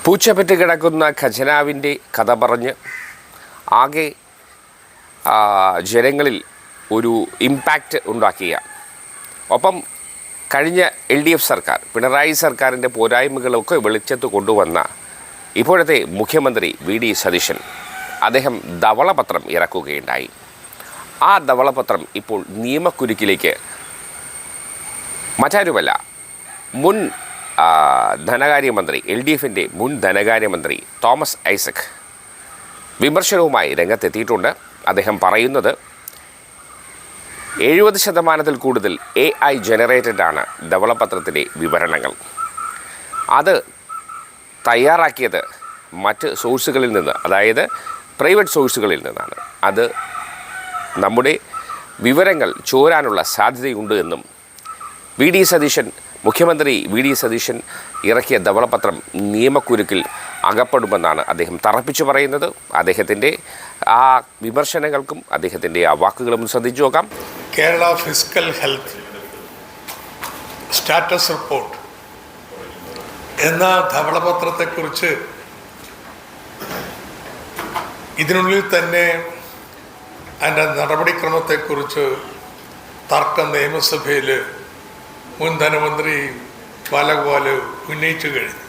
പൂച്ചപ്പെട്ട് കിടക്കുന്ന ഖജനാവിൻ്റെ കഥ പറഞ്ഞ് ആകെ ജനങ്ങളിൽ ഒരു ഇമ്പാക്റ്റ് ഉണ്ടാക്കിയ ഒപ്പം കഴിഞ്ഞ LDF സർക്കാർ പിണറായി സർക്കാരിൻ്റെ പോരായ്മകളൊക്കെ വെളിച്ചത്ത് കൊണ്ടുവന്ന ഇപ്പോഴത്തെ മുഖ്യമന്ത്രി VD സതീശൻ അദ്ദേഹം ധവളപത്രം ഇറക്കുകയുണ്ടായി. ആ ധവളപത്രം ഇപ്പോൾ നിയമക്കുരുക്കിലേക്ക് മറ്റാരുമല്ല മുൻ ധനകാര്യമന്ത്രി LDFിൻ്റെ മുൻ ധനകാര്യമന്ത്രി തോമസ് ഐസക് വിമർശനവുമായി രംഗത്തെത്തിയിട്ടുണ്ട്. അദ്ദേഹം പറയുന്നത് 70% കൂടുതൽ AI ജനറേറ്റഡാണ് ധവളപത്രത്തിലെ വിവരണങ്ങൾ. അത് തയ്യാറാക്കിയത് മറ്റ് സോഴ്സുകളിൽ നിന്ന്, അതായത് പ്രൈവറ്റ് സോഴ്സുകളിൽ നിന്നാണ്. അത് നമ്മുടെ വിവരങ്ങൾ ചോരാനുള്ള സാധ്യതയുണ്ട് എന്നും മുഖ്യമന്ത്രി VD സതീശൻ ഇറക്കിയ ധവളപത്രം നിയമക്കുരുക്കിൽ അകപ്പെടുമെന്നാണ് അദ്ദേഹം തറപ്പിച്ചു പറയുന്നത്. അദ്ദേഹത്തിൻ്റെ ആ വിമർശനങ്ങൾക്കും അദ്ദേഹത്തിൻ്റെ ആ വാക്കുകളും ശ്രദ്ധിച്ചു നോക്കാം. Kerala fiscal health status report എന്ന ധവളപത്രത്തെക്കുറിച്ച് ഇതിനുള്ളിൽ തന്നെ അതിൻ്റെ നടപടിക്രമത്തെക്കുറിച്ച് തർക്കം നിയമസഭയിൽ മുൻ ധനമന്ത്രി ബാലഗോപാൽ ഉന്നയിച്ചു കഴിഞ്ഞു.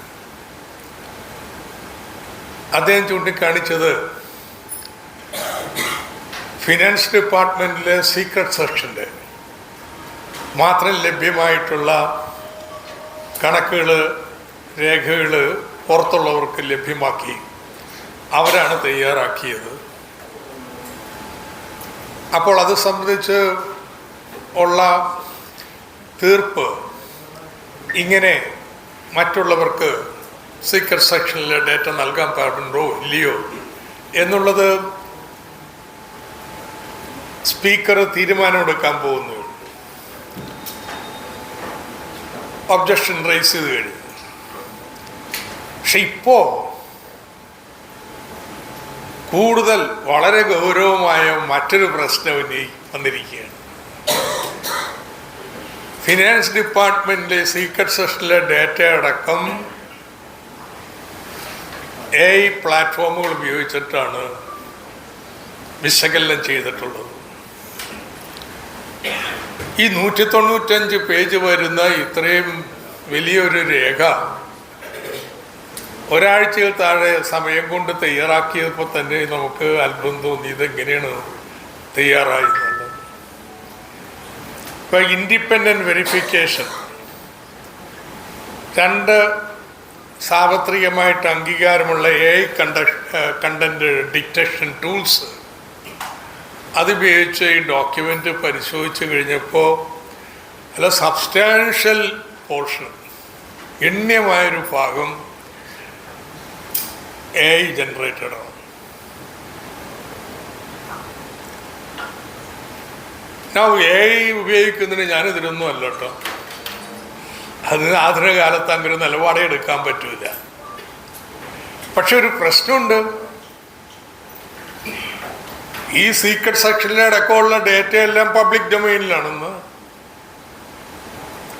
അദ്ദേഹം ചൂണ്ടിക്കാണിച്ചത് ഫിനാൻസ് ഡിപ്പാർട്ട്മെൻറ്റിലെ സീക്രട്ട് സെക്ഷൻ്റെ മാത്രം ലഭ്യമായിട്ടുള്ള കണക്കുകൾ, രേഖകൾ പുറത്തുള്ളവർക്ക് ലഭ്യമാക്കി അവരാണ് തയ്യാറാക്കിയത്. അപ്പോൾ അത് സംബന്ധിച്ച് ഉള്ള തീർപ്പ് ഇങ്ങനെ മറ്റുള്ളവർക്ക് സീക്രട്ട് സെക്ഷനിലെ ഡേറ്റ നൽകാൻ പാടുണ്ടോ ഇല്ലയോ എന്നുള്ളത് സ്പീക്കർ തീരുമാനമെടുക്കാൻ പോകുന്നു. ഒബ്ജക്ഷൻ റൈസ് ചെയ്ത് കഴിഞ്ഞു. പക്ഷെ ഇപ്പോൾ കൂടുതൽ വളരെ ഗൗരവമായ മറ്റൊരു പ്രശ്നം വന്നിരിക്കുകയാണ്. ഫിനാൻസ് ഡിപ്പാർട്ട്മെൻറ്റിലെ സീക്രട്ട് സെക്ഷനിലെ ഡേറ്റ അടക്കം AI പ്ലാറ്റ്ഫോമുകൾ ഉപയോഗിച്ചിട്ടാണ് വിശകലനം ചെയ്തിട്ടുള്ളത്. ഈ 195 പേജ് വരുന്ന ഇത്രയും വലിയൊരു രേഖ ഒരാഴ്ചയിൽ താഴെ സമയം കൊണ്ട് തയ്യാറാക്കിയപ്പോൾ തന്നെ നമുക്ക് അത്ഭുതം തോന്നി. ഇതെങ്ങനെയാണ് തയ്യാറായിരുന്നത്? ഇപ്പോൾ ഇൻഡിപെൻഡൻറ്റ് വെരിഫിക്കേഷൻ, 2 സാർവത്രികമായിട്ട് അംഗീകാരമുള്ള AI കണ്ടന്റ് ഡിറ്റക്ഷൻ ടൂൾസ് അതുപയോഗിച്ച് ഈ ഡോക്യുമെൻ്റ് പരിശോധിച്ച് കഴിഞ്ഞപ്പോൾ അല്ല സബ്സ്റ്റാൻഷ്യൽ പോർഷൻ, ഗണ്യമായൊരു ഭാഗം AI ജനറേറ്റഡാണ്. AI ഉപയോഗിക്കുന്നതിന് ഞാനിതിലൊന്നും അല്ല കേട്ടോ. അതിന് ആധുനിക കാലത്ത് അങ്ങനെ നിലപാടേ എടുക്കാൻ പറ്റൂല. പക്ഷെ ഒരു പ്രശ്നമുണ്ട്. ഈ സീക്രട്ട് സെക്ഷനിലെ അടക്കമുള്ള ഡേറ്റ എല്ലാം പബ്ലിക് ഡൊമൈനിലാണെന്ന്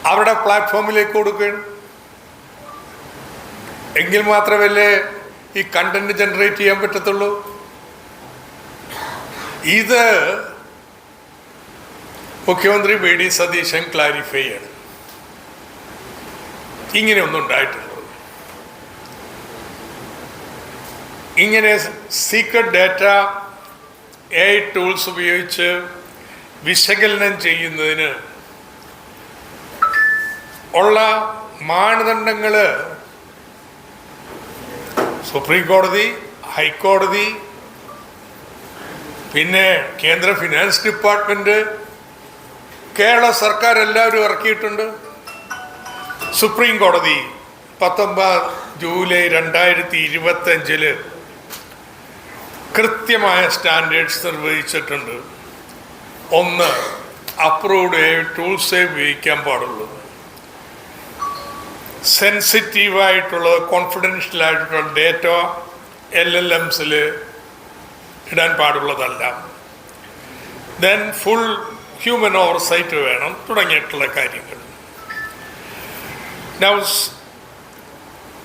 അവരുടെ പ്ലാറ്റ്ഫോമിലേക്ക് കൊടുക്കുകയാണ്. എങ്കിൽ മാത്രമല്ലേ ഈ കണ്ടന്റ് ജനറേറ്റ് ചെയ്യാൻ പറ്റത്തുള്ളൂ. ഇത് മുഖ്യമന്ത്രി VD സതീശൻ ക്ലാരിഫൈ ചെയ്യണം. ഇങ്ങനെയൊന്നും ഉണ്ടായിട്ടുള്ളത്. ഇങ്ങനെ സീക്രട്ട് ഡേറ്റ AI ടൂൾസ് ഉപയോഗിച്ച് വിശകലനം ചെയ്യുന്നതിന് ഉള്ള മാനദണ്ഡങ്ങൾ സുപ്രീം കോടതി, ഹൈക്കോടതി, പിന്നെ കേന്ദ്ര ഫിനാൻസ് ഡിപ്പാർട്ട്മെൻറ്റ്, കേരള സർക്കാർ എല്ലാവരും ഇറക്കിയിട്ടുണ്ട്. സുപ്രീം കോടതി 19 ജൂലൈ 2025 കൃത്യമായ സ്റ്റാൻഡേർഡ്സ് നിർവഹിച്ചിട്ടുണ്ട്. 1, അപ്രൂവ്ഡ് AI ടൂൾസേ ഉപയോഗിക്കാൻ പാടുള്ളൂ. സെൻസിറ്റീവായിട്ടുള്ള കോൺഫിഡൻഷ്യലായിട്ടുള്ള ഡേറ്റ LLMസിൽ ഇടാൻ പാടുള്ളതല്ല. ദെൻ ഫുൾ ഹ്യൂമൻ ഓവർസൈറ്റ് വേണം തുടങ്ങിയിട്ടുള്ള കാര്യങ്ങൾ.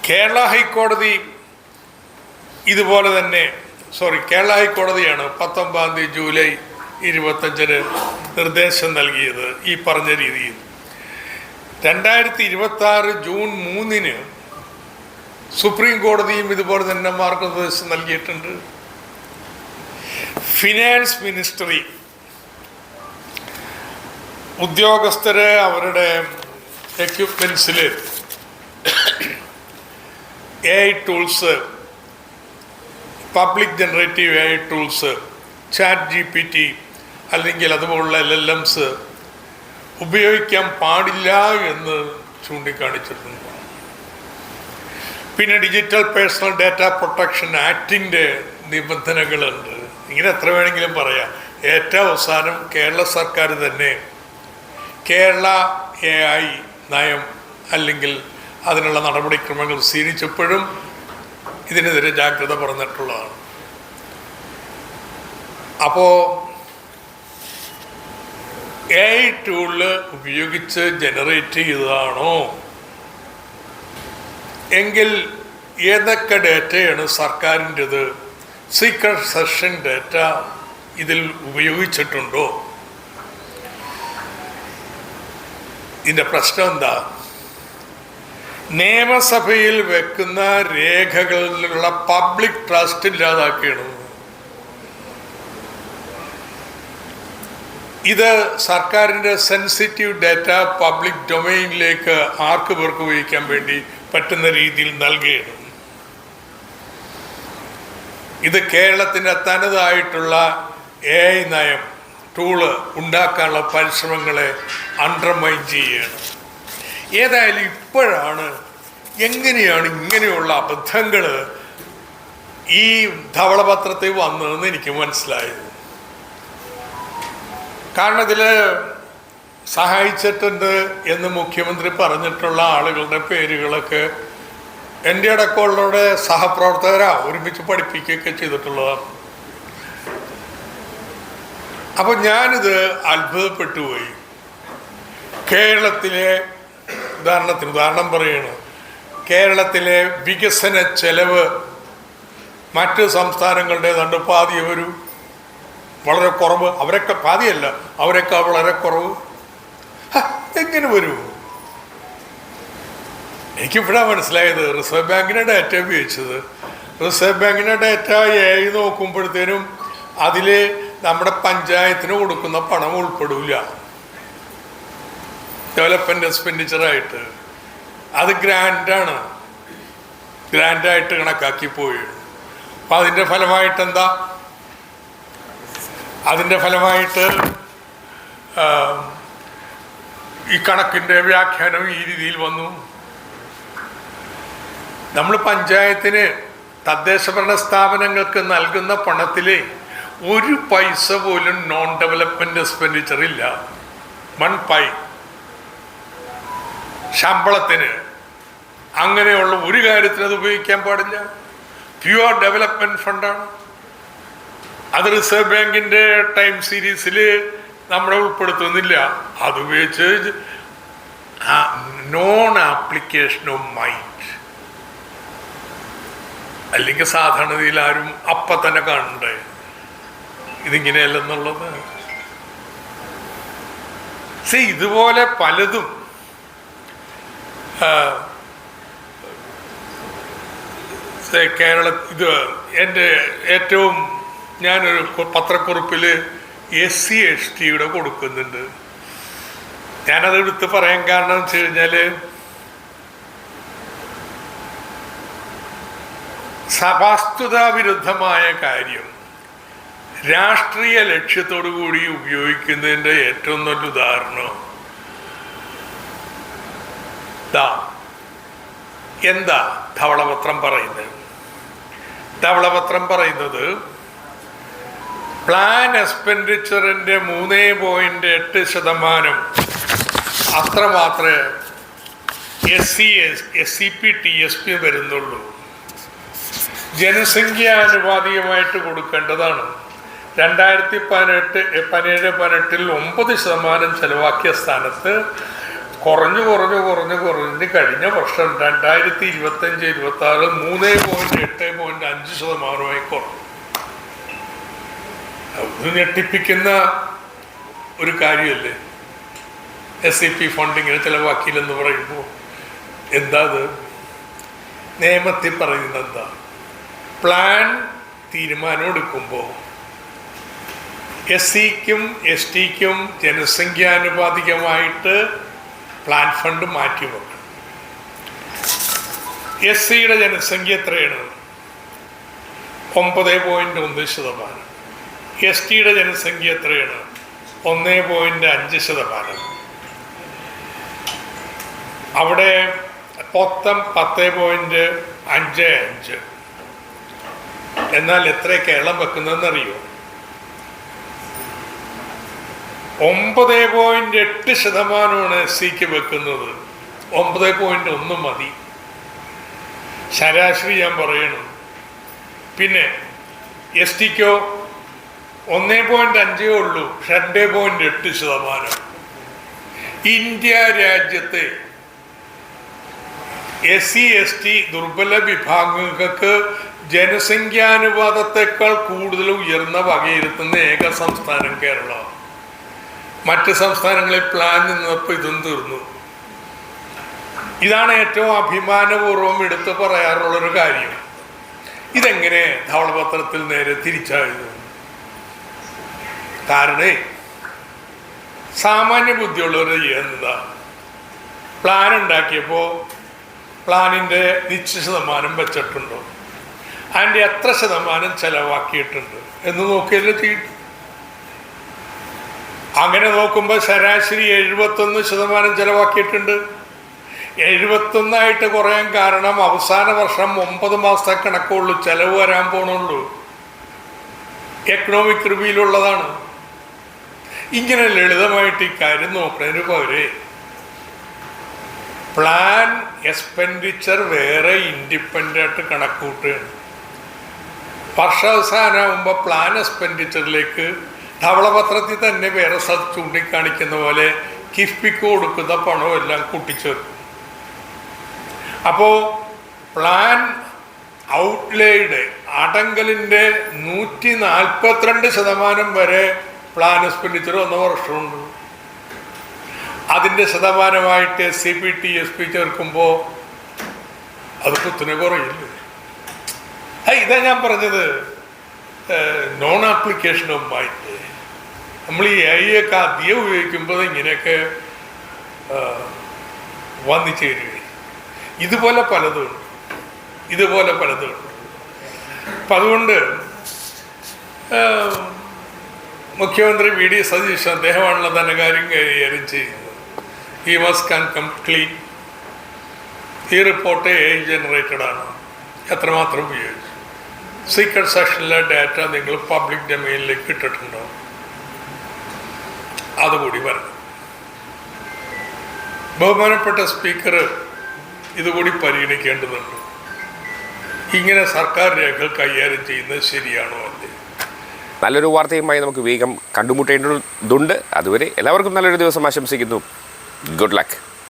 കേരള ഹൈക്കോടതി ഇതുപോലെ തന്നെ കേരള ഹൈക്കോടതിയാണ് 19 ജൂലൈ 25 നിർദ്ദേശം നൽകിയത് ഈ പറഞ്ഞ രീതിയിൽ. 2026 ജൂൺ 3 സുപ്രീം കോടതിയും ഇതുപോലെ തന്നെ മാർഗനിർദ്ദേശം നൽകിയിട്ടുണ്ട്. ഫിനാൻസ് മിനിസ്ട്രി ഉദ്യോഗസ്ഥരെ അവരുടെ എക്യുപ്മെൻസിൽ AI tools, public generative AI tools, ChatGPT അല്ലെങ്കിൽ അതുപോലുള്ള LLMs ഉപയോഗിക്കാൻ പാടില്ല എന്ന് ചൂണ്ടിക്കാണിച്ചിട്ടുണ്ട്. പിന്നെ ഡിജിറ്റൽ പേഴ്സണൽ ഡാറ്റ പ്രൊട്ടക്ഷൻ ആക്ടിൻ്റെ നിബന്ധനകളുണ്ട്. ഇങ്ങനെ എത്ര വേണമെങ്കിലും പറയാം. ഏറ്റവും അവസാനം കേരള സർക്കാർ തന്നെ കേരള AI നയം അല്ലെങ്കിൽ അതിനുള്ള നടപടിക്രമങ്ങൾ സ്വീകരിച്ചപ്പോഴും ഇതിനെതിരെ ജാഗ്രത പറഞ്ഞിട്ടുള്ളതാണ്. അപ്പോൾ AI ടൂള് ഉപയോഗിച്ച് ജനറേറ്റ് ചെയ്തതാണോ എങ്കിൽ ഏതൊക്കെ ഡേറ്റയാണ് സർക്കാരിൻ്റെത്, സീക്രട്ട് സെഷൻ ഡേറ്റ ഇതിൽ ഉപയോഗിച്ചിട്ടുണ്ടോ? ഇതിൻ്റെ പ്രശ്നം എന്താ? നിയമസഭയിൽ വെക്കുന്ന രേഖകളിലുള്ള പബ്ലിക് ട്രസ്റ്റ് ഇല്ലാതാക്കുകയാണ്. ഇത് സർക്കാരിൻ്റെ സെൻസിറ്റീവ് ഡാറ്റ പബ്ലിക് ഡൊമൈനിലേക്ക് ആർക്ക് പേർക്ക് ഉപയോഗിക്കാൻ വേണ്ടി പറ്റുന്ന രീതിയിൽ നൽകുകയാണ്. ഇത് കേരളത്തിൻ്റെ തനതായിട്ടുള്ള AI നയം ടൂള് ഉണ്ടാക്കാനുള്ള പരിശ്രമങ്ങളെ അണ്ടർമൈൻ ചെയ്യുകയാണ്. ഏതായാലും ഇപ്പോഴാണ് എങ്ങനെയാണ് ഇങ്ങനെയുള്ള അബദ്ധങ്ങൾ ഈ ധവളപത്രത്തിൽ വന്നതെന്ന് എനിക്ക് മനസ്സിലായത്. കാരണം ഇതിൽ സഹായിച്ചിട്ടുണ്ട് എന്ന് മുഖ്യമന്ത്രി പറഞ്ഞിട്ടുള്ള ആളുകളുടെ പേരുകളൊക്കെ എൻ്റെ അടക്കമുള്ളവരുടെ സഹപ്രവർത്തകരാ ഒരുമിച്ച് പഠിപ്പിക്കുകയൊക്കെ ചെയ്തിട്ടുള്ളതാണ്. അപ്പം ഞാനിത് അത്ഭുതപ്പെട്ടു പോയി. കേരളത്തിലെ ഉദാഹരണം പറയണം, കേരളത്തിലെ വികസന ചെലവ് മറ്റ് സംസ്ഥാനങ്ങളുടെ ഏതാണ്ട് പാതി വളരെ കുറവ്, അവരൊക്കെ പാതിയല്ല, അവരൊക്കെ വളരെ കുറവ്. എങ്ങനെ വരൂ? എനിക്കിവിടെ മനസ്സിലായത് റിസർവ് ബാങ്കിൻ്റെ ഡാറ്റ ഉപയോഗിച്ചത്. റിസർവ് ബാങ്കിൻ്റെ ഡാറ്റ AI നോക്കുമ്പോഴത്തേനും അതിൽ നമ്മുടെ പഞ്ചായത്തിന് കൊടുക്കുന്ന പണം ഉൾപ്പെടില്ല ഡെവലപ്മെൻറ്റ് എക്സ്പെൻഡിച്ചറായിട്ട്. അത് ഗ്രാൻഡായിട്ട് കണക്കാക്കി പോയി. അപ്പം അതിൻ്റെ ഫലമായിട്ട് എന്താ? അതിൻ്റെ ഫലമായിട്ട് ഈ കണക്കിൻ്റെ വ്യാഖ്യാനം ഈ രീതിയിൽ വന്നു. നമ്മൾ പഞ്ചായത്തിന് തദ്ദേശഭരണ സ്ഥാപനങ്ങൾക്ക് നൽകുന്ന പണത്തിൽ 1 പൈസ പോലും നോൺ ഡെവലപ്മെൻറ്റ് എക്സ്പെൻഡിച്ചർ ഇല്ല. 1 പൈ ശമ്പളത്തിന് അങ്ങനെയുള്ള ഒരു കാര്യത്തിന് അത് ഉപയോഗിക്കാൻ പാടില്ല. പ്യുവർ ഡെവലപ്മെൻറ്റ് ഫണ്ടാണ്. അത് റിസർവ് ബാങ്കിൻ്റെ ടൈം സീരീസിൽ നമ്മളെ ഉൾപ്പെടുത്തുന്നില്ല. അതുപയോഗിച്ച് നോൺ ആപ്ലിക്കേഷൻ ഓഫ് മൈൻഡ്, അല്ലെങ്കിൽ സാധാരണതയിൽ ആരും അപ്പം തന്നെ കാണണ്ടേ ഇതിങ്ങനെയല്ലെന്നുള്ളത്. ഇതുപോലെ പലതും ഇത് എൻ്റെ ഏറ്റവും ഞാനൊരു പത്രക്കുറിപ്പിൽ SC/ST കൊടുക്കുന്നുണ്ട്. ഞാനത് എടുത്ത് പറയാൻ കാരണം എന്ന് വെച്ച് കഴിഞ്ഞാൽ വസ്തുതാവിരുദ്ധമായ കാര്യം രാഷ്ട്രീയ ലക്ഷ്യത്തോടു കൂടി ഉപയോഗിക്കുന്നതിൻ്റെ ഏറ്റവും നല്ല ഉദാഹരണം എന്താ ധവളപത്രം പറയുന്നത്? ധവളപത്രം പറയുന്നത് പ്ലാൻ എക്സ്പെൻഡിച്ചറിൻ്റെ 3.8% അത്ര മാത്രമേ SCP TSP വരുന്നുള്ളൂ. ജനസംഖ്യാനുപാതികമായിട്ട് കൊടുക്കേണ്ടതാണ്. 2017-18 9% ചെലവാക്കിയ സ്ഥാനത്ത് കുറഞ്ഞ് കഴിഞ്ഞ വർഷം 2025-26 3.8.5% കുറഞ്ഞു. അത് ഞെട്ടിപ്പിക്കുന്ന ഒരു കാര്യമല്ലേ? SEP ഫണ്ടിങ്ങിന് ചിലവാക്കിയില്ലെന്ന് പറയുമ്പോൾ എന്താ അത്? നിയമത്തിൽ പറയുന്നത് എന്താ? പ്ലാൻ തീരുമാനം എടുക്കുമ്പോൾ SCക്കും STക്കും ജനസംഖ്യാനുപാതികമായിട്ട് പ്ലാൻ ഫണ്ട് മാറ്റിവെക്കണം. SCയുടെ ജനസംഖ്യ എത്രയാണ്? 9.1%. STയുടെ ജനസംഖ്യ എത്രയാണ്? 1.5%. അവിടെ മൊത്തം 10.55. എന്നാൽ എത്ര കേരളം വെക്കുന്നതെന്നറിയോ? 9.8% SCക്ക് വെക്കുന്നത്. 9.1 മതി ശരാശരി ഞാൻ പറയണം. പിന്നെ STക്കോ 1.5 ഉള്ളൂ, 2.8%. ഇന്ത്യ രാജ്യത്തെ SC ST ദുർബല വിഭാഗങ്ങൾക്ക് ജനസംഖ്യാനുപാതത്തെക്കാൾ കൂടുതൽ ഉയർന്ന വകയിരുത്തുന്ന ഏക സംസ്ഥാനം കേരളം. മറ്റ് സംസ്ഥാനങ്ങളിൽ പ്ലാൻ നിന്നപ്പോൾ ഇതും തീർന്നു. ഇതാണ് ഏറ്റവും അഭിമാനപൂർവ്വം എടുത്തു പറയാറുള്ളൊരു കാര്യം. ഇതെങ്ങനെ ധവളപത്രത്തിൽ നേരെ തിരിച്ചായത്? കാരണം സാമാന്യ ബുദ്ധിയുള്ളവർ ചെയ്യുന്നതാ, പ്ലാൻ ഉണ്ടാക്കിയപ്പോൾ പ്ലാനിൻ്റെ നിശ്ചിത ശതമാനം വെച്ചിട്ടുണ്ടോ, അതിൻ്റെ എത്ര ശതമാനം ചെലവാക്കിയിട്ടുണ്ട് എന്ന് നോക്കിയല്ലേ തീട്ടു. അങ്ങനെ നോക്കുമ്പോൾ ശരാശരി 71% ചെലവാക്കിയിട്ടുണ്ട്. 71 കുറയാൻ കാരണം അവസാന വർഷം 9 മാസത്തെ കണക്കുള്ളൂ ചെലവ് വരാൻ പോണുള്ളൂ. എക്കണോമിക് റിവ്യൂലുള്ളതാണ്. ഇങ്ങനെ ലളിതമായിട്ട് ഈ കാര്യം നോക്കുന്നതിന് പകരെ പ്ലാൻ എക്സ്പെൻഡിച്ചർ വേറെ ഇൻഡിപെൻഡൻ്റ് കണക്കൂട്ടുകയാണ്. വർഷാവസാനമാകുമ്പോൾ പ്ലാൻ എക്സ്പെൻഡിച്ചറിലേക്ക് ധവളപത്രത്തിൽ തന്നെ വേറെ സ്ഥലത്ത് ചൂണ്ടിക്കാണിക്കുന്ന പോലെ കിഫ്ബിക്ക് കൊടുക്കുന്ന പണവും എല്ലാം കൂട്ടിച്ചേർക്കും. അപ്പോൾ പ്ലാൻ ഔട്ട്ലേയുടെ അടങ്കലിൻ്റെ 142% വരെ പ്ലാൻ എക്സ്പെൻഡിച്ചർ വന്ന വർഷമുണ്ട്. അതിൻ്റെ ശതമാനമായിട്ട് SCPT SP ചേർക്കുമ്പോൾ അത് കുത്തിനെ കുറയില്ല. ഇതാ ഞാൻ പറഞ്ഞത്, നോൺ ആപ്ലിക്കേഷൻ ഓഫ് മൈൻഡ്. നമ്മൾ ഈ AI ഒക്കെ അധികം ഉപയോഗിക്കുമ്പോൾ ഇങ്ങനെയൊക്കെ വന്നു ചേരുകയും ഇതുപോലെ പലതും അപ്പം അതുകൊണ്ട് മുഖ്യമന്ത്രി VD സതീശൻ അദ്ദേഹമാണല്ലോ തന്നെ കാര്യം കൈകാര്യം ചെയ്യുന്നത്. ഹി മസ്റ്റ് കൺ കംപ്ലീറ്റ്. ഈ റിപ്പോർട്ട് AI ജനറേറ്റഡ് ആണ്. എത്രമാത്രം ഉപയോഗിച്ചു? സീക്രട്ട് സെക്ഷനിലെ ഡാറ്റ നിങ്ങൾ പബ്ലിക് ഡൊമൈനിലേക്ക് ഇട്ടിട്ടുണ്ടോ? അതുകൂടി പറഞ്ഞു. ബഹുമാനപ്പെട്ട സ്പീക്കർ ഇതുകൂടി പരിഗണിക്കേണ്ടതുണ്ട്. ഇങ്ങനെ സർക്കാർ രേഖകൾ കൈകാര്യം ചെയ്യുന്നത് ശരിയാണോ അല്ലേ? നല്ലൊരു വാർത്തയുമായി നമുക്ക് വേഗം കണ്ടുമുട്ടേണ്ടതുണ്ട്. അതുവരെ എല്ലാവർക്കും നല്ലൊരു ദിവസം ആശംസിക്കുന്നു. Good luck.